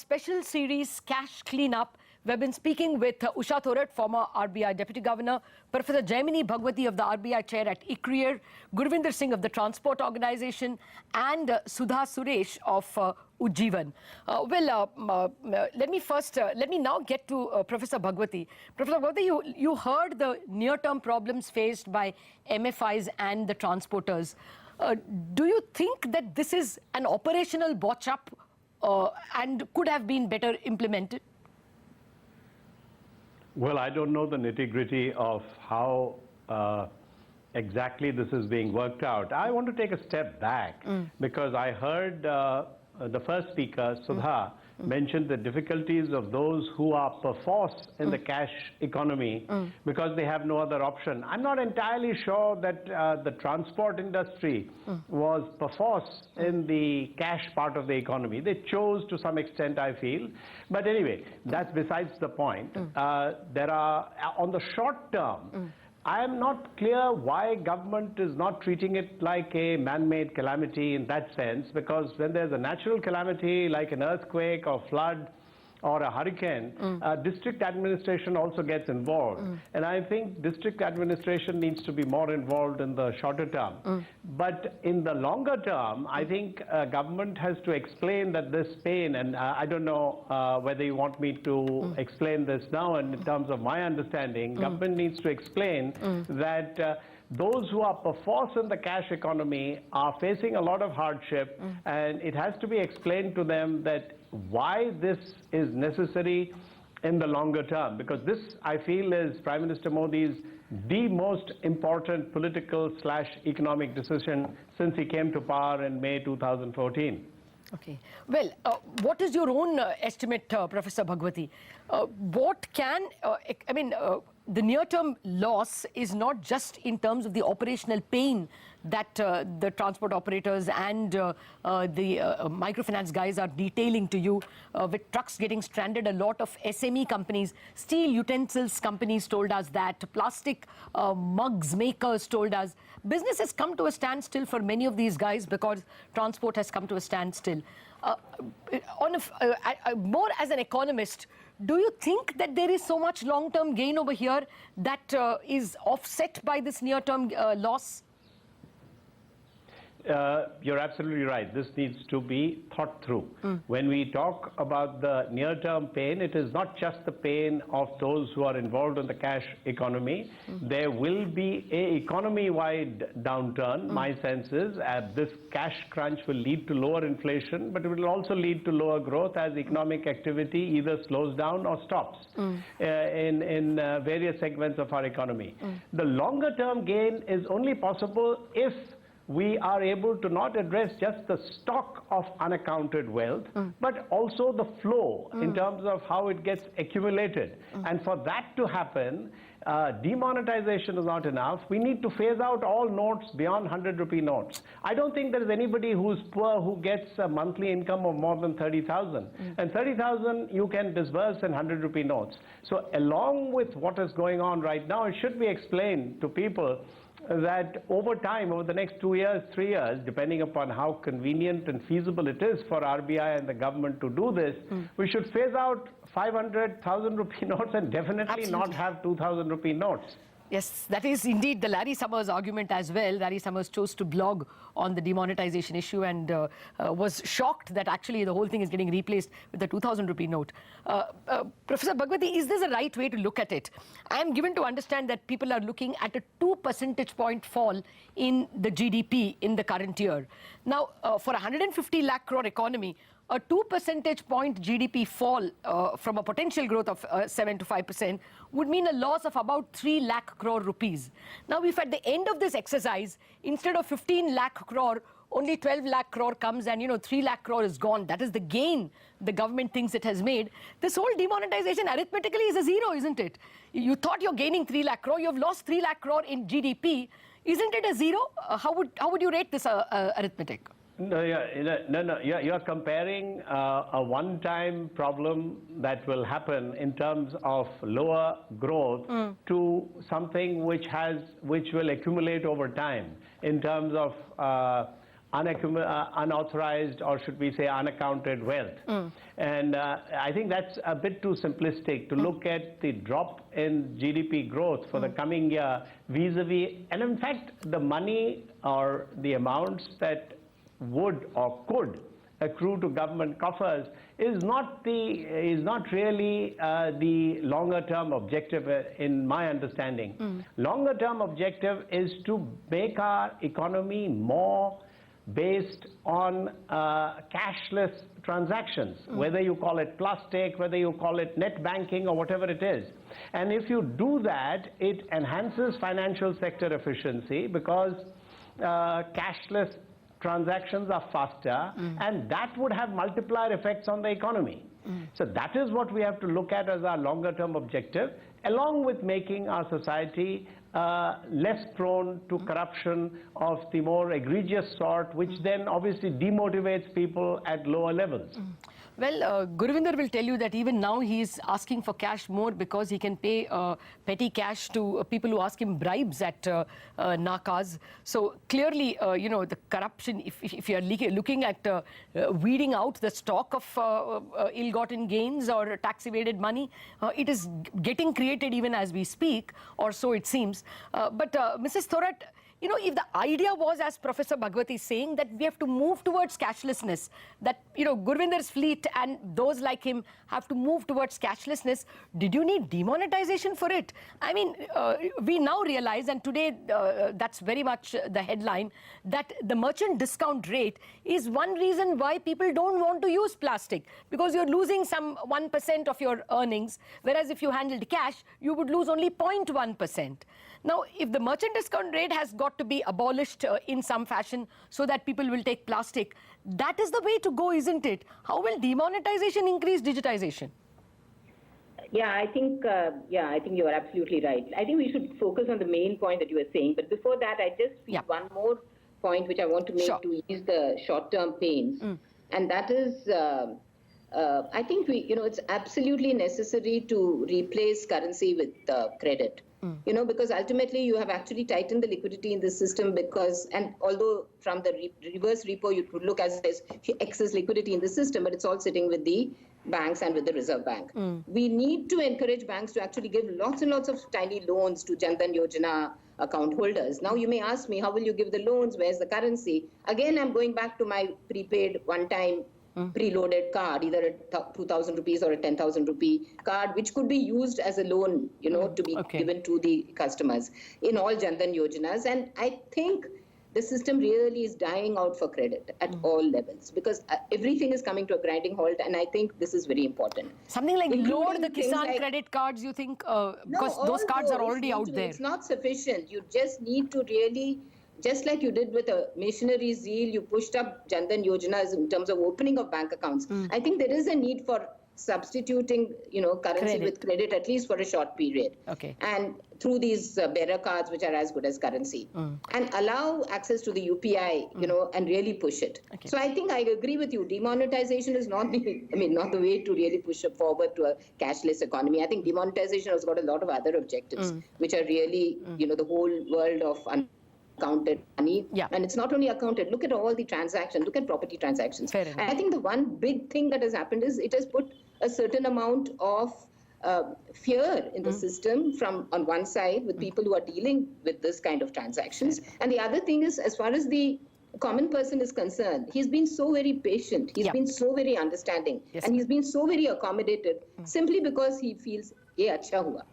special series, Cash Cleanup. We've been speaking with Usha Thorat, former RBI Deputy Governor, Professor Jaimini Bhagwati of the RBI Chair at ICRIER, Gurvinder Singh of the Transport Organization, and Sudha Suresh of Ujjivan. Let me now get to Professor Bhagwati. Professor Bhagwati, you heard the near-term problems faced by MFIs and the transporters. Do you think that this is an operational botch-up and could have been better implemented? Well, I don't know the nitty-gritty of how exactly this is being worked out. I want to take a step back because I heard the first speaker, Sudha, mentioned the difficulties of those who are perforce in the cash economy because they have no other option. I'm not entirely sure that the transport industry was perforce in the cash part of the economy. They chose to some extent, I feel. But anyway, that's besides the point. There are, on the short term, I am not clear why government is not treating it like a man-made calamity in that sense, because when there's a natural calamity like an earthquake or flood or a hurricane, district administration also gets involved. And I think district administration needs to be more involved in the shorter term. But in the longer term, I think government has to explain that this pain, and I don't know whether you want me to explain this now, and in terms of my understanding, government needs to explain that those who are perforce in the cash economy are facing a lot of hardship, and it has to be explained to them that why this is necessary in the longer term, because this, I feel, is Prime Minister Modi's the most important political/economic decision since he came to power in May 2014. Okay. Well, what is your own estimate, Professor Bhagwati? What can, the near-term loss is not just in terms of the operational pain that the transport operators and the microfinance guys are detailing to you, with trucks getting stranded. A lot of SME companies, steel utensils companies told us that, plastic mugs makers told us. Business has come to a standstill for many of these guys because transport has come to a standstill. More as an economist, do you think that there is so much long-term gain over here that is offset by this near-term loss? You're absolutely right. This needs to be thought through. When we talk about the near-term pain, it is not just the pain of those who are involved in the cash economy. There will be an economy-wide downturn. My sense is this cash crunch will lead to lower inflation, but it will also lead to lower growth as economic activity either slows down or stops in various segments of our economy. The longer-term gain is only possible if we are able to not address just the stock of unaccounted wealth, but also the flow in terms of how it gets accumulated. And for that to happen, demonetization is not enough. We need to phase out all notes beyond 100 rupee notes. I don't think there is anybody who's poor who gets a monthly income of more than 30,000. And 30,000 you can disburse in 100 rupee notes. So along with what is going on right now, it should be explained to people that over time, over the next 2 years, 3 years, depending upon how convenient and feasible it is for RBI and the government to do this, we should phase out 500,000 rupee notes and definitely not have 2,000 rupee notes. Yes, that is indeed the Larry Summers argument as well. Larry Summers chose to blog on the demonetization issue and was shocked that actually the whole thing is getting replaced with the 2,000 rupee note. Professor Bhagwati, is this the right way to look at it? I am given to understand that people are looking at a 2 percentage point fall in the GDP in the current year. Now, for a 150 lakh crore economy, a 2 percentage point GDP fall from a potential growth of 7 to 5% would mean a loss of about 3 lakh crore rupees. Now, if at the end of this exercise, instead of 15 lakh crore, only 12 lakh crore comes and, 3 lakh crore is gone, that is the gain the government thinks it has made, this whole demonetization arithmetically is a zero, isn't it? You thought you're gaining 3 lakh crore, you've lost 3 lakh crore in GDP. Isn't it a zero? How would you rate this arithmetic? No, you're comparing a one-time problem that will happen in terms of lower growth to something which will accumulate over time in terms of unauthorized, or should we say unaccounted wealth. And I think that's a bit too simplistic to look at the drop in GDP growth for the coming year vis-a-vis, and in fact the money or the amounts that would or could accrue to government coffers is not really the longer term objective in my understanding. Longer term objective is to make our economy more based on cashless transactions, whether you call it plastic, whether you call it net banking or whatever it is. And if you do that, it enhances financial sector efficiency because cashless transactions are faster, and that would have multiplier effects on the economy. So that is what we have to look at as our longer term objective, along with making our society less prone to corruption of the more egregious sort, which then obviously demotivates people at lower levels. Well, Guruvinder will tell you that even now he is asking for cash more because he can pay petty cash to people who ask him bribes at Nakas. So clearly, you know, the corruption, if you are looking at weeding out the stock of ill-gotten gains or tax evaded money, it is getting created even as we speak, or so it seems. But Mrs. Thorat, you know, if the idea was, as Professor Bhagwati is saying, that we have to move towards cashlessness, that, you know, Gurvinder's fleet and those like him have to move towards cashlessness, did you need demonetization for it? I mean, we now realize, and today that's very much the headline, that the merchant discount rate is one reason why people don't want to use plastic, because you're losing some 1% of your earnings, whereas if you handled cash, you would lose only 0.1%. Now, if the merchant discount rate has got to be abolished in some fashion so that people will take plastic, that is the way to go, isn't it? How will demonetization increase digitization? Yeah, I think you are absolutely right. I think we should focus on the main point that you were saying. But before that, I just feel one more point which I want to make to ease the short-term pains, and that is, I think it's absolutely necessary to replace currency with credit. You know, because ultimately you have actually tightened the liquidity in the system because, and although from the reverse repo you could look as excess liquidity in the system, but it's all sitting with the banks and with the Reserve Bank. We need to encourage banks to actually give lots and lots of tiny loans to Jan Dhan Yojana account holders. Now you may ask me, how will you give the loans? Where's the currency? Again, I'm going back to my prepaid one-time preloaded card, either a 2,000 rupees or a 10,000 rupee card, which could be used as a loan, you know, to be given to the customers in all Jan Dhan Yojanas. And I think the system really is dying out for credit at all levels because everything is coming to a grinding halt, and I think this is very important. Something like lower the Kisan credit cards, you think? Because those cards are already out there. It's not sufficient. You just need to really, just like you did with a missionary zeal, you pushed up Jan Dhan Yojanas in terms of opening of bank accounts. I think there is a need for substituting, you know, currency with credit, at least for a short period. And through these bearer cards, which are as good as currency, and allow access to the UPI, you know, and really push it. So I think I agree with you. Demonetization is not the, not the way to really push it forward to a cashless economy. I think demonetization has got a lot of other objectives, which are really, you know, the whole world of accounted money, and it's not only accounted. Look at all the transactions. Look at property transactions. And I think the one big thing that has happened is it has put a certain amount of fear in the system from on one side with people who are dealing with this kind of transactions, and the other thing is, as far as the common person is concerned, he's been so very patient. He's been so very understanding, and he's been so very accommodated simply because he feels ye acha hua.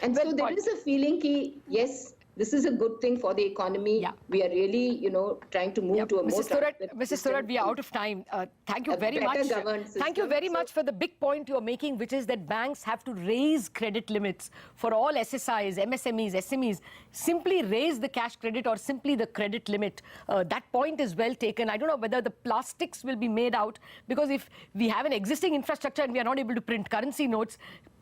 And so there is a feeling that yes, this is a good thing for the economy. We are really, you know, trying to move to a more Mrs. Thorat, we are out of time. Thank you very much. Thank you very much for the big point you're making, which is that banks have to raise credit limits for all SSIs, MSMEs, SMEs. Simply raise the cash credit or simply the credit limit. That point is well taken. I don't know whether the plastics will be made out, because if we have an existing infrastructure and we are not able to print currency notes,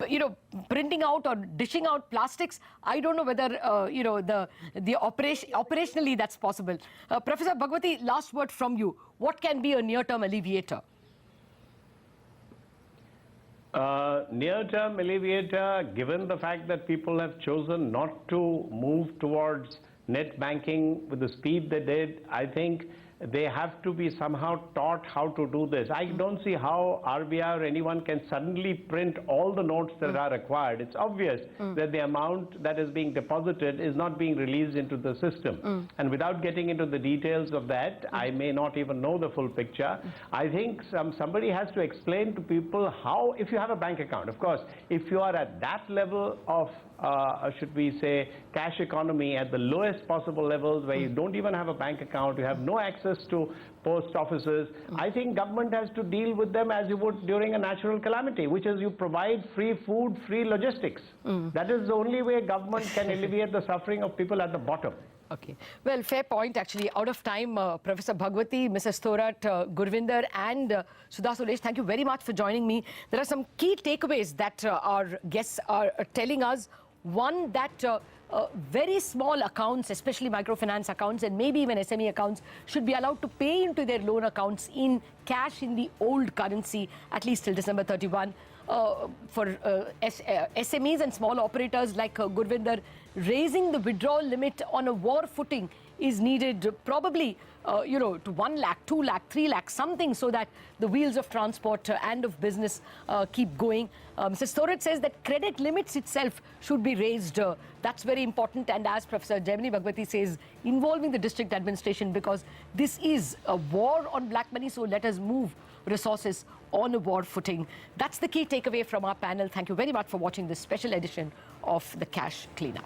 you know, printing out or dishing out plastics, I don't know whether, you know, operationally that's possible. Professor Bhagwati, last word from you. What can be a near-term alleviator? Near-term alleviator, given the fact that people have chosen not to move towards net banking with the speed they did, I think they have to be somehow taught how to do this. I don't see how RBI or anyone can suddenly print all the notes that are required. It's obvious that the amount that is being deposited is not being released into the system. And without getting into the details of that, I may not even know the full picture. I think somebody has to explain to people how, if you have a bank account, of course, if you are at that level of should we say, cash economy at the lowest possible levels where you don't even have a bank account, you have no access to post offices, I think government has to deal with them as you would during a natural calamity, which is you provide free food, free logistics. That is the only way government can alleviate the suffering of people at the bottom. Okay. Well, fair point, actually. Out of time, Professor Bhagwati, Mrs. Thorat, Gurvinder and Sudha Suresh, thank you very much for joining me. There are some key takeaways that our guests are telling us. One, that very small accounts, especially microfinance accounts and maybe even SME accounts, should be allowed to pay into their loan accounts in cash in the old currency, at least till December 31. For SMEs and small operators like Gurvinder, raising the withdrawal limit on a war footing is needed, probably to 1 lakh, 2 lakh, 3 lakh, something, so that the wheels of transport and of business keep going. Mrs. Thorat says that credit limits itself should be raised. That's very important. And as Professor Jaimini Bhagwati says, involving the district administration, because this is a war on black money, so let us move resources on a war footing. That's the key takeaway from our panel. Thank you very much for watching this special edition of the Cash Cleanup.